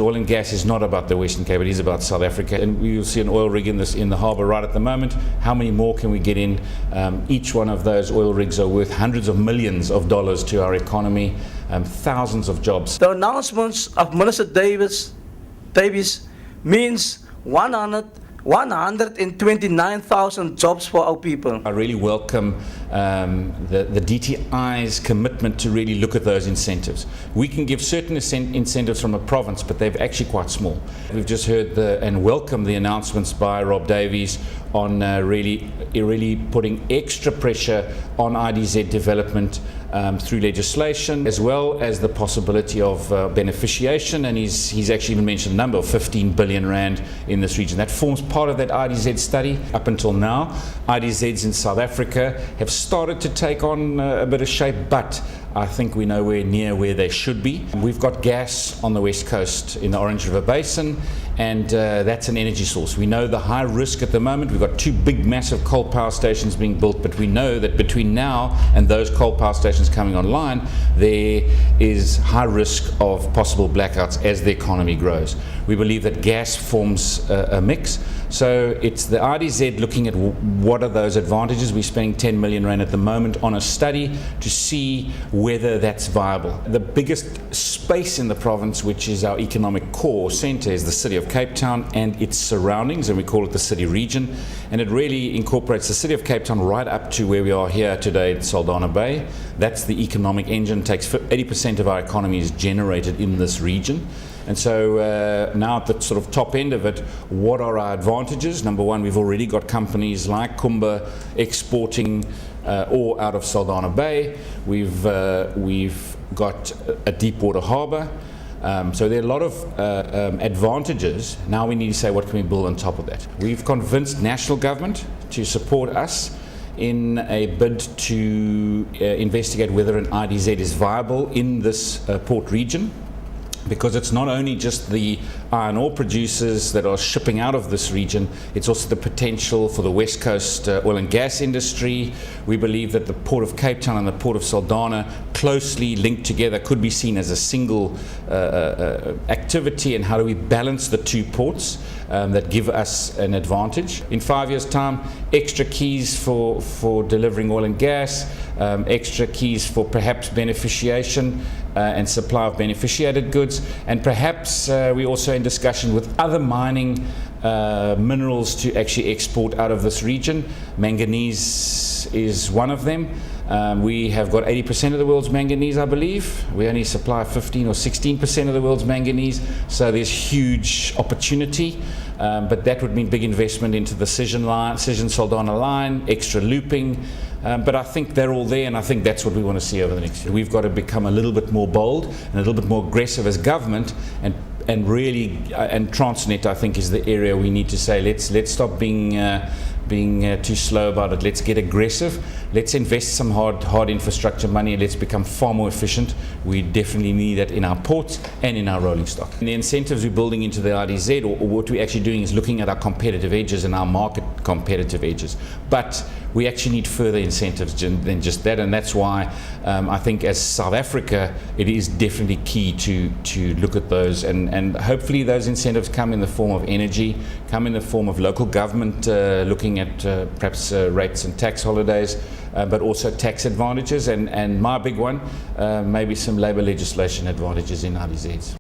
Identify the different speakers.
Speaker 1: Oil and gas is not about the Western Cape, it is about South Africa. And you'll see an oil rig in the harbour right at the moment. How many more can we get in? Each one of those oil rigs are worth hundreds of millions of dollars to our economy, thousands of jobs.
Speaker 2: The announcements of Minister Davies means 129,000 jobs for our people.
Speaker 1: I really welcome the DTI's commitment to really look at those incentives. We can give certain incentives from a province, but they're actually quite small. We've just heard and welcome the announcements by Rob Davies on really putting extra pressure on IDZ development through legislation, as well as the possibility of beneficiation, and he's actually even mentioned a number of 15 billion rand in this region. That forms part of that IDZ study. Up until now, IDZs in South Africa have started to take on a bit of shape, but I think we're nowhere near where they should be. We've got gas on the west coast in the Orange River Basin, and that's an energy source. We know the high risk at the moment. We've got two big massive coal power stations being built, but we know that between now and those coal power stations coming online, there is high risk of possible blackouts as the economy grows. We believe that gas forms a mix. So it's the IDZ looking at what are those advantages. We're spending 10 million rand at the moment on a study to see whether that's viable. The biggest space in the province, which is our economic core centre, is the city of Cape Town and its surroundings, and we call it the city region. And it really incorporates the city of Cape Town right up to where we are here today at Saldanha Bay. That's the economic engine. Takes 80% of our economy is generated in this region. And so now at the sort of top end of it, what are our advantages? Number one, we've already got companies like Kumba exporting ore out of Saldanha Bay. We've got a deep water harbour. So there are a lot of advantages. Now we need to say, what can we build on top of that? We've convinced national government to support us in a bid to investigate whether an IDZ is viable in this port region, because it's not only just the iron ore producers that are shipping out of this region, it's also the potential for the West Coast oil and gas industry. We believe that the Port of Cape Town and the Port of Saldanha, closely linked together, could be seen as a single activity, and how do we balance the two ports that give us an advantage. In 5 years' time, extra keys for delivering oil and gas, extra keys for perhaps beneficiation and supply of beneficiated goods, and perhaps we're also in discussion with other mining minerals to actually export out of this region. Manganese is one of them. We have got 80% of the world's manganese, I believe. We only supply 15 or 16% of the world's manganese, so there's huge opportunity. But that would mean big investment into the Saldanha line, extra looping. But I think they're all there, and I think that's what we want to see over the next year. We've got to become a little bit more bold and a little bit more aggressive as government, and really Transnet, I think, is the area we need to say, let's stop being too slow about it. Let's get aggressive. Let's invest some hard infrastructure money, and let's become far more efficient. We definitely need that in our ports and in our rolling stock. And the incentives we're building into the IDZ, or what we're actually doing, is looking at our competitive edges and our market competitive edges. But we actually need further incentives than just that, and that's why I think as South Africa, it is definitely key to look at those, and hopefully those incentives come in the form of energy, come in the form of local government looking at perhaps rates and tax holidays, but also tax advantages, and my big one, maybe some labour legislation advantages in IDZs.